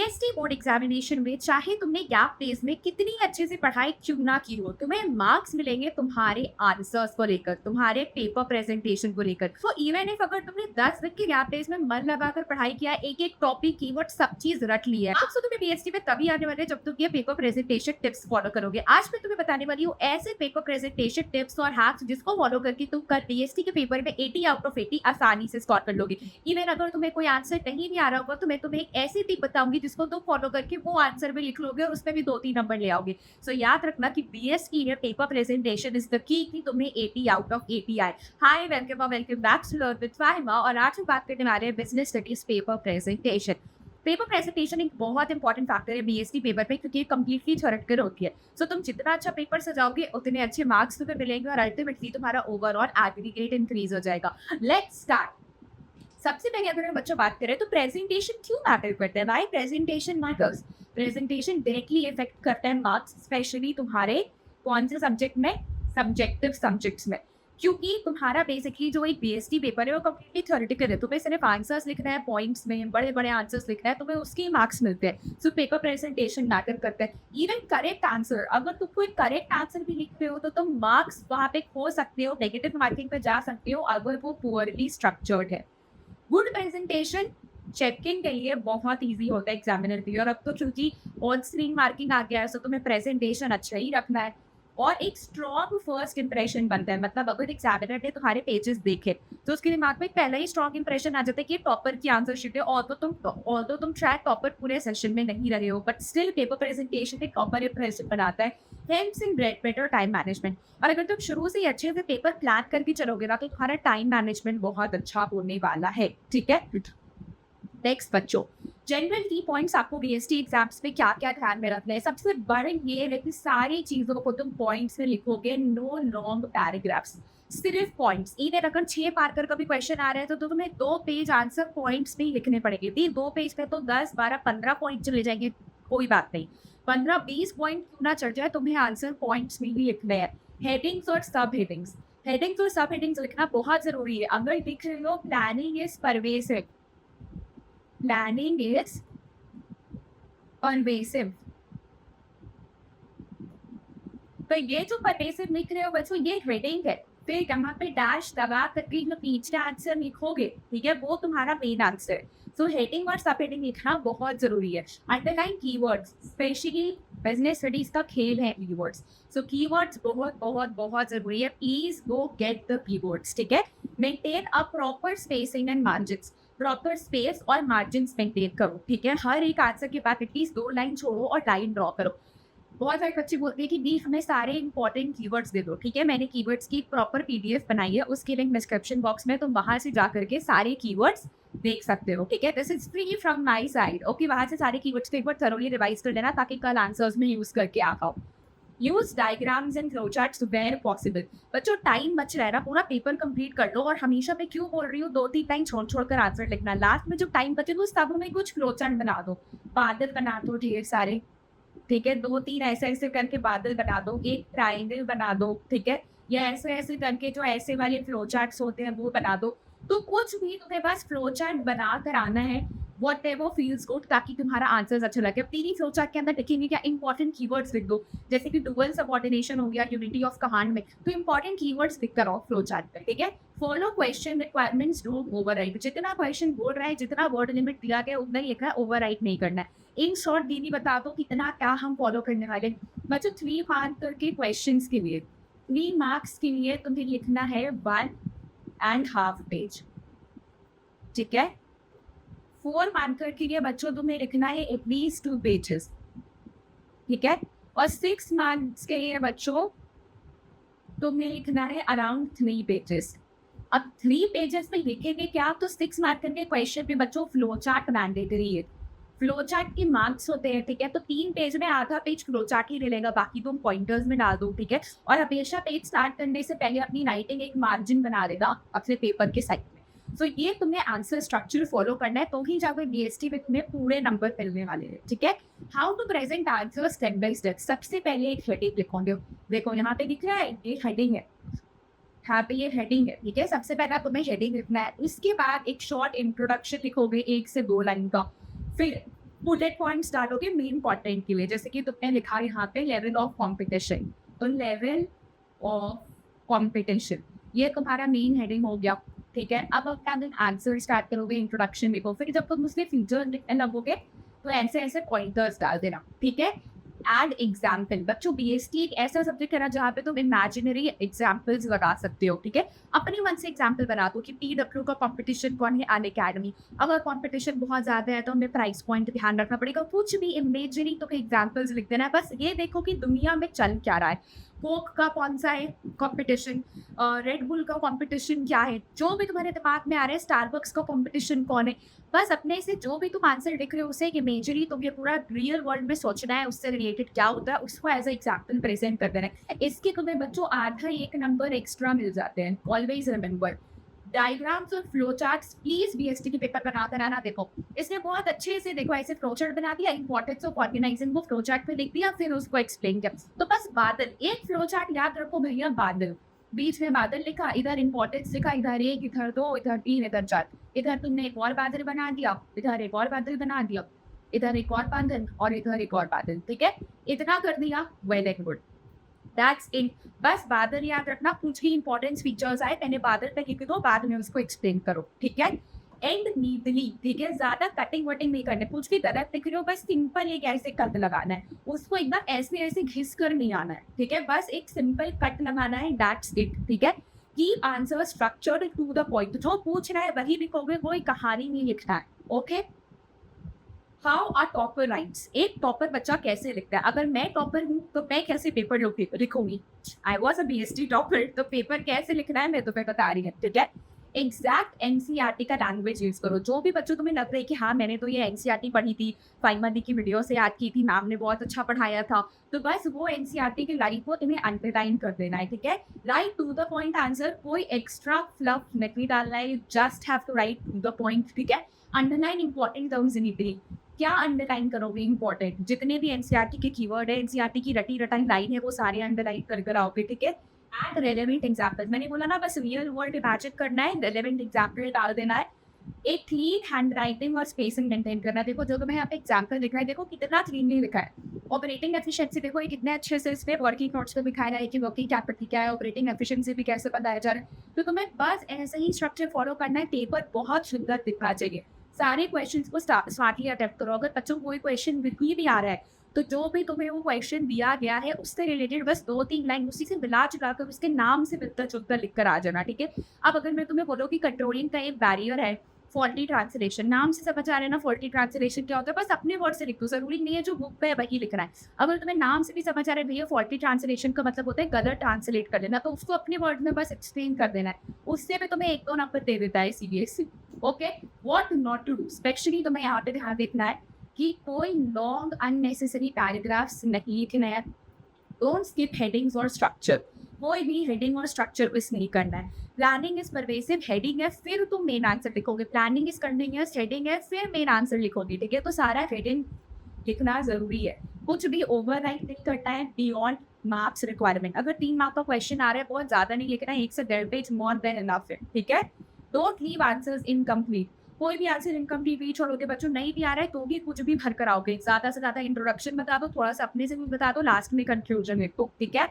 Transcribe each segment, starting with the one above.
BST board examination में चाहे तुमने गैप डेज में कितनी अच्छे से पढ़ाई क्यों ना की हो, तुम्हें मार्क्स मिलेंगे तुम्हारे आंसर्स को लेकर, तुम्हारे पेपर प्रेजेंटेशन को लेकर। तो इवन इफ अगर तुमने 10 दिन के गैप डेज में मन लगाकर पढ़ाई किया, एक एक टॉपिक कीवर्ड सब चीज रट लिया है, तो तुम्हें बीएसटी में तभी आने वाले जब तुम ये पेपर प्रेजेंटेशन टिप्स फॉलो करोगे। आज मैं तुम्हें बताने वाली हूँ ऐसे पेपर प्रेजेंटेशन टिप्स और हैक्स जिसको फॉलो करके तुम कल बीएसटी के पेपर में 80 आउट ऑफ 80 आसानी से स्कोर कर लोगे। इवन अगर तुम्हें कोई आंसर नहीं भी आ रहा होगा तो मैं तुम्हें एक ऐसी टिप बताऊंगी जिसको तुम फॉलो करके वो आंसर भी लिख लोगे और उसमें भी 2-3 नंबर ले आओगे। सो याद रखना कि बीएसटी में paper presentation is the key कि तुम्हें 80 आउट ऑफ 80 आए। Hi, welcome back to learn with Fahima और आज हम बात करने वाले हैं business studies paper presentation. Paper presentation एक बहुत इंपॉर्टेंट फैक्टर है बीएसटी पेपर पे क्योंकि ये कंप्लीटली थ्योरेटिकल होती है। सो तुम जितना अच्छा पेपर सजाओगे उतने अच्छे मार्क्स तुम्हें मिलेंगे और अल्टीमेटली तुम्हारा ओवरऑल एग्रीगेट इंक्रीज हो जाएगा। Let's start. सबसे पहले अगर हम बच्चों बात करें तो प्रेजेंटेशन क्यों मैटर करता है, why presentation matters. Presentation directly effect करता है मार्क्स, स्पेशली तुम्हारे कौन से सब्जेक्ट में, सब्जेक्टिव सब्जेक्ट्स में, क्योंकि तुम्हारा बेसिकली जो एक बीएसटी पेपर है वो कंप्लीटली थ्योरेटिकल है। तुम्हें सिर्फ आंसर्स लिखना है, पॉइंट्स में बड़े बड़े आंसर्स लिखना है, तुम्हें उसके मार्क्स मिलते हैं। सो पेपर प्रेजेंटेशन मैटर करता है। इवन करेक्ट आंसर, अगर तुम कोई करेक्ट आंसर भी लिखते हो तो तुम मार्क्स वहां पे खो सकते हो, नेगेटिव मार्किंग पे जा सकते हो अगर वो पुअरली स्ट्रक्चर्ड है। गुड प्रेजेंटेशन चेकिंग के लिए बहुत इजी होता है एग्जामिनर के लिए, और अब तो क्योंकि ऑन स्क्रीन मार्किंग आ गया है तो तुम्हें प्रेजेंटेशन अच्छा ही रखना है और एक स्ट्रॉन्ग फर्स्ट इंप्रेशन बनता है। मतलब अगर एग्जामिनर ने तुम्हारे पेजेस देखे तो उसके दिमाग में पहले ही स्ट्रॉन्ग इंप्रेशन आ जाता है कि टॉपर की आंसर शीट है। और तो तुम शायद टॉपर पूरे सेशन में नहीं रहे हो, बट स्टिल पेपर प्रेजेंटेशन एक टॉपर इंप्रेशन बनाता है। Helps in better time management. और अगर तुम शुरू से ही अच्छे से पेपर प्लान करके चलोगे ना तो तुम्हारा टाइम मैनेजमेंट बहुत अच्छा होने वाला है। ठीक है, नेक्स्ट बच्चों, जनरल की पॉइंट्स आपको बीएसटी एग्जाम्स में क्या क्या ध्यान में रखना है। सबसे बड़े ये है कि सारी चीजों को तुम पॉइंट्स में लिखोगे, नो लॉन्ग पैराग्राफ्स, सिर्फ पॉइंट्स। इवन अगर 6 मार्कर का भी क्वेश्चन आ रहा है तो तुम्हें 2 पेज आंसर पॉइंट्स में ही लिखने पड़ेंगे। 2 पेज पे तो 10, 12, 15 पॉइंट चले जाएंगे, कोई बात नहीं, 15-20 पॉइंट क्यों ना चढ़ जाए, तुम्हें आंसर पॉइंट्स में ही लिखने हैं। हेडिंग्स और सब हेडिंग्स, हेडिंग्स और सब हेडिंग्स लिखना बहुत जरूरी है। अगर लिख रहे हो planning is pervasive, planning is pervasive, तो ये जो परवेसिव लिख रहे हो बच्चों ये हेडिंग है। फिर यहाँ पे डैश दबा करके जो पीछे आंसर लिखोगे, ठीक है, वो तुम्हारा मेन आंसर है। सो हेडिंग और सब हेडिंग लिखना बहुत जरूरी है। Underline keywords, specially business studies का खेल है कीवर्ड्स। सो कीवर्ड्स बहुत बहुत बहुत जरूरी है। Please go get the keywords. ठीक है, maintain a proper spacing and margins, proper space और मार्जिन मेंटेन करो। ठीक है, हर एक आंसर के बाद एटलीस्ट 2 लाइन छोड़ो और लाइन ड्रॉ करो। बहुत सारे बच्चे बोलते हैं कि दी हमें सारे इंपॉर्टेंट कीवर्ड्स दे दो। ठीक है, मैंने कीवर्ड्स की प्रॉपर पीडीएफ बनाई है, उसकी लिंक डिस्क्रिप्शन बॉक्स में, तुम वहां से जा करके सारे कीवर्ड्स देख सकते हो। ठीक है, this is free from my side. Okay, वहां से सारे कीवर्ड्स को एक बार थरोली रिवाइज कर लेना ताकि कल आंसर्स में यूज करके आ पाओ। Use diagrams and flow charts where possible. बच्चों टाइम बच रहा है ना, पूरा पेपर कंप्लीट कर लो। और हमेशा मैं क्यों बोल रही हूँ 2-3 लाइन छोड़ छोड़ कर आंसर लिखना, लास्ट में जब टाइम बचे तो सब में कुछ फ्लो चार्ट बना दो, बादल बना दो ढेर सारे। ठीक है, 2-3 ऐसे ऐसे करके बादल बना दो, एक ट्राइंगल बना दो। ठीक है, या ऐसे ऐसे करके जो ऐसे वाले फ्लो चार्ट्स होते हैं वो बना दो। तो कुछ भी तुम्हें बस फ्लो चार्ट बना कर आना है, वॉट एवर फील्स गुड, ताकि तुम्हारा आंसर अच्छा लगे। तेरी फ्लो चार्ट के अंदर लिखेंगे क्या, इंपॉर्टेंट कीवर्ड्स लिख दो, जैसे कि डुअल सबऑर्डिनेशन हो गया, यूनिटी ऑफ कमांड में, तो इंपॉर्टेंट कीवर्ड्स लिख कर आओ फ्लो चार्ट पे। ठीक है, follow question requirements, don't overwrite. जितना क्वेश्चन बोल रहा है, जितना वर्ड लिमिट दिया गया उतना ही लिखना है, ओवरराइट नहीं करना है। इन शॉर्ट दीदी बता दो कितना क्या हम फॉलो करने वाले। बच्चों 3 मार्क्स के क्वेश्चन के लिए, 3 मार्क्स के लिए तुम्हें लिखना है 1.5 पेज। ठीक है, 4 मार्कर के लिए बच्चों तुम्हें लिखना है एटलीस्ट 2 पेजेस। ठीक है, और 6 मार्क्स के लिए बच्चों तुम्हें लिखना है अराउंड 3 पेजेस। अब 3 पेजेस में लिखेंगे क्या, तो 6 मार्कर के क्वेश्चन पे बच्चों फ्लो चार्ट मैंडेटरी है। फ्लो चार्ट के मार्क्स होते हैं। ठीक है, तो 3 पेज में आधा पेज फ्लो चार्ट ही ले लेगा, बाकी तुम पॉइंटर्स में डाल दो। ठीक है, और हमेशा पेज स्टार्ट करने से पहले अपनी राइटिंग एक मार्जिन बना देगा अपने पेपर के साइड में। सो ये तुम्हें आंसर स्ट्रक्चर फॉलो करना है, तो ही जाकर बीएसटी में तुम्हें पूरे नंबर मिलने वाले हैं। ठीक है, how to present answer step by step. सबसे पहले एक हेडिंग लिखोगे, देखो यहाँ पे दिख रहा है ये हेडिंग है, यहाँ पे ये हेडिंग है। ठीक है, सबसे पहला तुम्हें हेडिंग लिखना है, इसके बाद एक शॉर्ट इंट्रोडक्शन लिखोगे 1 से 2 लाइन का। फिर बुलेट पॉइंट्स डालोगे मेन कंटेंट के लिए, जैसे कि तुमने लिखा है यहाँ पे लेवल ऑफ कंपटीशन, तो लेवल ऑफ कंपटीशन ये तुम्हारा मेन हेडिंग हो गया, ठीक है। अब क्या आंसर स्टार्ट करोगे, इंट्रोडक्शन लिखो, फिर जब तुम उसमें फीचर लिखने लगोगे तो ऐसे ऐसे पॉइंटर्स डाल देना, ठीक है। एड एग्जाम्पल, बच्चों बीएसटी एक ऐसा सब्जेक्ट है ना जहाँ पे तुम इमेजिनरी एग्जाम्पल्स लगा सकते हो, ठीक है। अपने मन से एग्जाम्पल बना दो कि पीडब्ल्यू का कंपटीशन कौन है, अन अकेडमी। अगर कंपटीशन बहुत ज्यादा है तो हमें प्राइस पॉइंट ध्यान रखना पड़ेगा, कुछ भी इमेजिनरी तो एग्जाम्पल्स लिख देना है। बस ये देखो कि दुनिया में चल क्या रहा है, कोक का कौन सा है कंपटीशन, रेड बुल का कंपटीशन क्या है, जो भी तुम्हारे दिमाग में आ रहा है, स्टारबक्स का कंपटीशन कौन है। बस अपने से जो भी तुम आंसर लिख रहे हो उसे इमेजरी तुम्हें पूरा रियल वर्ल्ड में सोचना है, उससे रिलेटेड क्या होता है उसको एज एग्जाम्पल प्रेजेंट कर देना है। इसके तुम्हें बच्चों आधा एक नंबर एक्स्ट्रा मिल जाते हैं। ऑलवेज रिमेंबर डायग्राम्स और फ्लो चार्ट्स प्लीज बीएसटी के पेपर बनाते रहना। देखो इसने बहुत अच्छे से देखो ऐसे फ्लो चार्ट बना दिया, इंपॉर्टेंस ऑफ ऑर्गेनाइजिंग को फ्लो चार्ट पे लिख दिया, फिर उसको एक्सप्लेन किया। तो बस बादल, एक फ्लो चार्ट याद रखो भैया, बादल, बीच में बादल लिखा, इधर इंपॉर्टेंस लिखा, इधर एक, इधर दो, इधर तीन, इधर चार, इधर तुमने एक और बादल बना दिया, इधर एक और बादल बना दिया, इधर एक और बादल और इधर एक और बादल, ठीक है। इतना कर दिया, वेरी गुड, दैट्स इट। बस बादल याद रखना, कुछ भी इंपॉर्टेंट फीचर्स आए पहले बादल पे लिख दो, बाद में उसको एक्सप्लेन करो, ठीक है। एंड नीडली, ठीक है, ज्यादा कटिंग वटिंग नहीं करना, कुछ भी गलत लिख रहे हो बस सिंपल एक ऐसे कट लगाना है, उसको एकदम ऐसे ऐसे घिस कर नहीं आना है, ठीक है। बस एक सिंपल कट लगाना है, दैट्स इट, ठीक है। Keep answer structured to the point, जो पूछ रहा है वही लिखोगे, कोई कहानी नहीं लिखना है, okay. How are topper writes, एक टॉपर बच्चा कैसे लिखता है। अगर मैं टॉपर हूँ तो मैं कैसे पेपर लिखूंगी, I was a BST topper, तो पेपर कैसे लिखना है मैं तुम्हें बता रही हूँ, ठीक है। एग्जैक्ट एनसीईआरटी का लैंग्वेज यूज करो। जो भी बच्चों तुम्हें लग रहा है कि हाँ मैंने तो ये एनसीईआरटी पढ़ी थी, फाइमा दी की वीडियो से याद की थी, मैम ने बहुत अच्छा पढ़ाया था, तो बस वो एनसीईआरटी की लाइन को तुम्हें अंडरलाइन कर देना है, ठीक है। Write to the point answer, कोई एक्स्ट्रा फ्लफ नहीं डालना है, you just have to write to the point, ठीक है। Underline important terms in it, क्या अंडरलाइन करोगे, इंपॉर्टेंट जितने भी एनसीईआरटी के कीवर्ड है, एनसीईआरटी की रटी रटाई लाइन है, वो सारे अंडरलाइन कर आओगे, ठीक है। एंड रेलेवेंट एग्जाम्पल, मैंने बोला ना बस रियल वर्ल्ड इमेजिन करना है, रेलेवेंट एग्जाम्पल डाल देना है। एक क्लीन हैंड राइटिंग और स्पेसिंग मेंटेन करना है। देखो जो तुम्हें यहाँ पे एग्जाम्पल लिखा है, देखो कितना क्लीनली लिखा है। ऑपरेटिंग एफिशिएंसी देखो ये कितने अच्छे से इसमें वर्किंग नोट्स पे दिखाया है कि वर्किंग कैपिटल क्या है, ऑपरेटिंग एफिशिएंसी भी कैसे बताया जा रहा है। तो तुम्हें बस ऐसे ही स्ट्रक्चर फॉलो करना है, पेपर बहुत सुंदर दिखना चाहिए। सारे क्वेश्चंस को स्मार्टली अटेम्प्ट करो। अगर बच्चों को कोई क्वेश्चन बिल्कुल भी आ रहा है तो जो भी तुम्हें वो क्वेश्चन दिया गया है उससे रिलेटेड बस 2-3 लाइन उसी से मिला जुला कर उसके नाम से मिलता जुलता लिख कर आ जाना, ठीक है। अब अगर मैं तुम्हें बोलूँ कि कंट्रोलिंग का एक बैरियर है फॉल्टी ट्रांसलेशन, नाम से समझ आ रहे हैं ना फॉल्टी ट्रांसलेशन क्या होता है, बस अपने वर्ड से लिख दो, जरूरी नहीं है जो बुक पे है वही लिखना है। अगर तुम्हें नाम से भी समझ आ रहा है भैया फॉल्टी ट्रांसलेशन का मतलब होता है गलत ट्रांसलेट कर देना, तो उसको अपने वर्ड में बस एक्सप्लेन कर देना है, उससे भी तुम्हें 1-2 नंबर दे देता है CBSE, okay. What not to do, specially तुम्हें यहाँ पे ध्यान देखना है कि कोई लॉन्ग अननेसेसरी पैराग्राफ्स नहीं लिखना है, डोंट स्किप हेडिंग्स और स्ट्रक्चर, कोई भी हेडिंग और स्ट्रक्चर मिस नहीं करना है। प्लानिंग इज परवेसिव, हेडिंग है फिर तुम मेन आंसर लिखोगे, प्लानिंग इज कंटिन्यूअस, हेडिंग है फिर मेन आंसर लिखोगे, ठीक है। तो सारा हेडिंग लिखना जरूरी है, कुछ भी ओवर राइट नहीं करना है बियॉन्ड मार्क्स रिक्वायरमेंट। अगर 3 मार्क का क्वेश्चन आ रहा है बहुत ज्यादा नहीं लिखना है, 1 से 1.5 पेज मोर देन इनफ है, ठीक है। डोंट लीव आंसर्स इनकम्प्लीट, कोई भी आंसर इनकम्प्लीट भी छोड़ोगे बच्चों, नहीं भी आ रहा है तो भी कुछ भी भर कर आओगे। ज्यादा से ज्यादा इंट्रोडक्शन बता दो, थोड़ा सा अपने से भी बता दो, लास्ट में कंक्लूजन लिखो, ठीक है।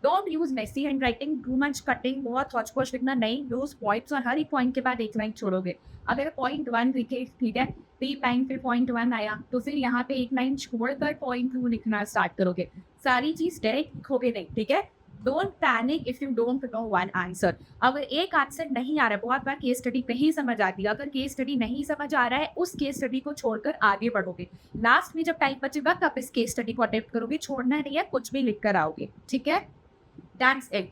Don't use messy hand writing, too much cutting, बहुत हॉच पॉच लिखना नहीं, यूज पॉइंट्स और हर एक पॉइंट के बाद एक लाइन छोड़ोगे। अगर पॉइंट 1 लिखे, ठीक है, 3 लाइन फिर पॉइंट 1 आया तो फिर यहाँ पे एक लाइन छोड़कर पॉइंट 2 लिखना स्टार्ट करोगे, सारी चीज डायरेक्ट लिखोगे नहीं, ठीक है। Don't panic if you don't know one answer, अगर एक आंसर नहीं आ रहा है, बहुत बार केस स्टडी नहीं समझ आती है, अगर केस स्टडी नहीं समझ आ रहा है उस केस स्टडी को छोड़कर आगे बढ़ोगे, लास्ट में जब टाइम बचेगा तब इस केस स्टडी को अटेम्प्ट करोगे, छोड़ना नहीं है, कुछ भी लिख कर आओगे, ठीक है। That's it.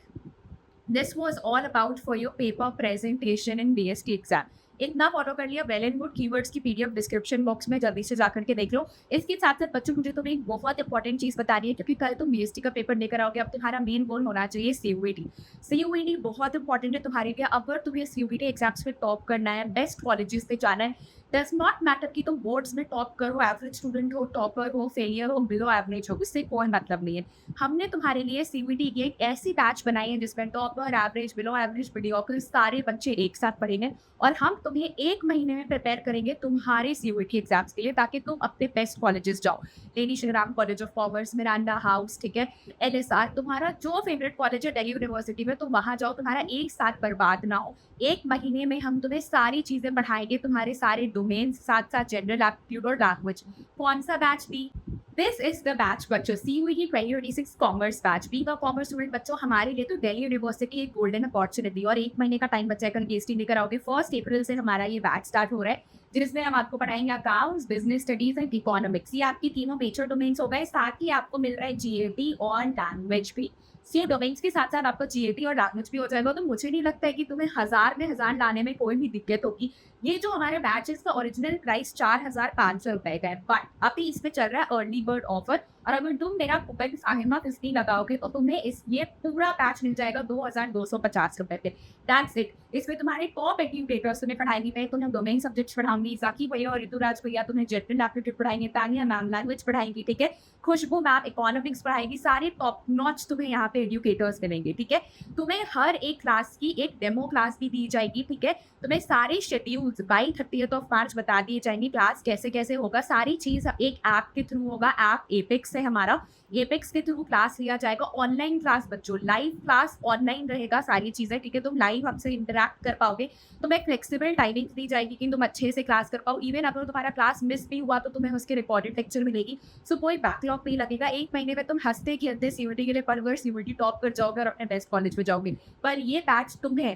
This was all about for your paper presentation in BST exam. इतना फॉलो कर लिया, वेल एंड गुड। कीवर्ड्स की पीडीएफ डिस्क्रिप्शन बॉक्स में जल्दी से जाकर के देख लो। इसके साथ साथ बच्चों मुझे तुम्हें एक बहुत इंपॉर्टेंट चीज़ बतानी है, क्योंकि कल तुम बीएसटी का पेपर लेकर आओगे, अब तुम्हारा मेन गोल होना चाहिए सीयूईटी। सीयूईटी बहुत इंपॉर्टेंट है तुम्हारे लिए। अगर तुम्हें सीयूईटी एग्जाम्स में टॉप करना है, बेस्ट कॉलेजेस पे जाना है, डज नॉट मैटर कि तुम बोर्ड्स में टॉप करो, एवरेज स्टूडेंट हो, टॉपर हो, फेलियर हो, बिलो एवरेज हो, इससे कोई मतलब नहीं है। हमने तुम्हारे लिए सीबीटी की एक ऐसी बैच बनाई है जिसमें topper, average, below average, mediocre सारे बच्चे एक साथ पढ़ेंगे और हम तुम्हें 1 महीने में प्रिपेयर करेंगे तुम्हारे सीयूईटी एग्जाम्स के लिए, ताकि तुम अपने बेस्ट कॉलेजेस जाओ। Lady Shri Ram college of commerce, Miranda house, ठीक है, एलएसआर, तुम्हारा जो फेवरेट कॉलेज है दिल्ली यूनिवर्सिटी में, तुम वहां जाओ, तुम्हारा एक साथ बर्बाद ना हो। 1 महीने में हम तुम्हें सारी चीजें पढ़ाएंगे, तुम्हारे सारे डोमेन, साथ साथ जनरल एप्टीट्यूड और लैंग्वेज। कौन सा बैच भी? दिस इज द बैच बच्चों, सीयूईटी 2026 कॉमर्स बैच। बी का कॉमर्स स्टूडेंट बच्चों, हमारे लिए तो दिल्ली यूनिवर्सिटी एक गोल्डन अपॉर्चुनिटी, और 1 महीने का टाइम बचा कर जीएसटी लेकर आओगे। 1 अप्रैल से हमारा ये बैच स्टार्ट हो रहा है, जिसमें हम आपको पढ़ाएंगे accounts, business studies and economics. ये आपकी तीनों मेजर डोमेन्स हो गए, साथ ही आपको मिल रहा है जीएटी और लैंग्वेज भी। सी डोमेन्स के साथ साथ आपका जीएटी और लैंग्वेज भी हो जाएगा। तो मुझे नहीं लगता है कि तुम्हें 1000 में 1000 लाने में कोई भी दिक्कत होगी। ये जो हमारे बैच है इसका ओरिजिनल प्राइस 4500 रुपए का है, बट अभी इसमें चल रहा है अर्ली बर्ड ऑफर, और अगर तुम मेरा कूपन साहिमा 50 लगाओगे तो तुम्हें इस ये पूरा बैच मिल जाएगा 2250 रुपए पे। That's it. इसमें तुम्हारे टॉप एजुकेटर्स तुम्हें पढ़ाएंगे, मैं तुम्हें डोमेन सब्जेक्ट्स पढ़ाऊंगी, जाकी भैया और ऋतुराज भैया तुम्हें जनरल एप्टीट्यूड पढ़ाएंगे, तानिया मैम लैंग्वेज पढ़ाएंगी, ठीक है, खुशबू मैम इकोनॉमिक्स पढ़ाएगी, सारे टॉप नॉच तुम्हें यहाँ पे एजुकेटर्स मिलेंगे, ठीक है। तुम्हें हर एक क्लास की एक डेमो क्लास भी दी जाएगी, ठीक है। तुम्हें सारे शेड्यूल्स बाई 30 मार्च बता दिए जाएंगे, क्लास कैसे कैसे होगा, सारी चीज एक ऐप के थ्रू होगा। ऐप एपेक्स है हमारा, एपेक्स के थ्रू क्लास लिया जाएगा। ऑनलाइन क्लास बच्चों, लाइव क्लास ऑनलाइन रहेगा, सारी चीजें, ठीक है। तुम लाइव हमसे इंटरेक्ट कर पाओगे, तुम्हें फ्लेक्सिबल टाइमिंग दी जाएगी कि तुम अच्छे से क्लास कर पाओ। इवन अगर तुम्हारा क्लास मिस भी हुआ तो तुम्हें उसके रिकॉर्डेड लेक्चर मिलेगी। सो कोई बैकलॉग नहीं लगेगा। 1 महीने में तुम हंसते खेलते सीयूईटी के लिए पढ़ोगे, सीयूईटी टॉप कर जाओगे और अपने बेस्ट कॉलेज में जाओगे। पर ये बैच तुम्हें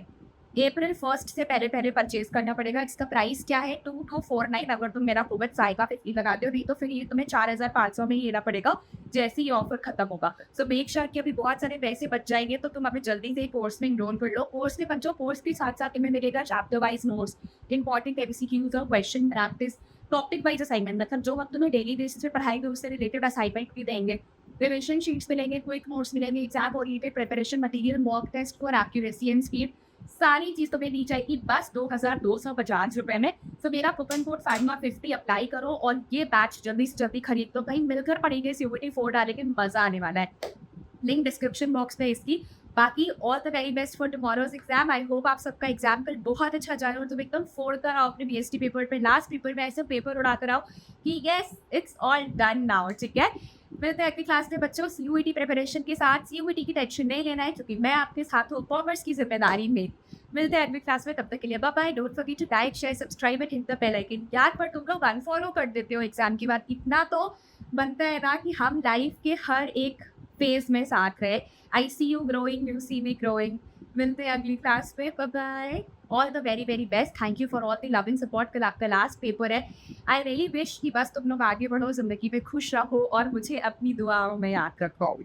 अप्रैल 1 से पहले पहले परचेज करना पड़ेगा। इसका प्राइस क्या है? 2249। अगर तुम मेरा कोविड साइका 50 लगाते हो, नहीं तो फिर ये तुम्हें 4500 में ही लेना पड़ेगा जैसे ही ऑफर खत्म होगा। सो मेक श्योर कि अभी बहुत सारे पैसे बच जाएंगे, तो तुम अभी जल्दी से कोर्स में इनरोल कर लो। कोर्स में बच्चों, कोर्स के साथ साथ तुम्हें मिलेगा chapter wise notes, important MCQs और question practice, topic wise assignment, मतलब जो हम तुम्हें डेली बेसिस पे पढ़ाएंगे उससे रिलेटेड असाइनमेंट भी देंगे, रिविजन शीट्स मिलेंगे, क्विक नोट्स मिलेंगे, exam oriented preparation material, mock test for accuracy and speed, सारी चीज तुम्हें दी जाएगी बस 2250 रुपए में। तो मेरा कूपन कोड FATIMA50 अप्लाई करो और ये बैच जल्दी से जल्दी खरीद लो। भाई मिलकर पढ़ेंगे, सीयूईटी 4 डालेंगे, मजा आने वाला है। लिंक डिस्क्रिप्शन बॉक्स में इसकी। बाकी all the very best for tomorrow's exam. I hope आप सबका एग्जाम कल बहुत अच्छा जाए और तुम एकदम फोड़ कर आओ अपने बीएसटी पेपर पे, लास्ट पेपर में ऐसे पेपर उड़ा कर आओ कि yes it's all done now, ठीक है। मिलते हैं अगली क्लास में बच्चों सीयूईटी प्रिपरेशन के साथ। सीयूईटी की टेंशन नहीं लेना है क्योंकि मैं आपके साथ हूँ कॉमर्स की जिम्मेदारी में। मिलते हैं अगली क्लास में, तब तक के लिए bye bye. Don't forget to like share subscribe and hit the bell icon. यार पर तुम लोग अनफॉलो कर देते हो एग्जाम के बाद, इतना तो बनता है ना कि हम लाइफ के हर एक फेज में साथ रहे। I see you growing, you see me growing. मिलते हैं अगली क्लास में, bye bye. All the very very best. Thank you for all the loving support. कल आपका लास्ट पेपर है। आई रियली विश कि बस तुम लोग आगे बढ़ो, जिंदगी में खुश रहो और मुझे अपनी दुआओं में याद रखो।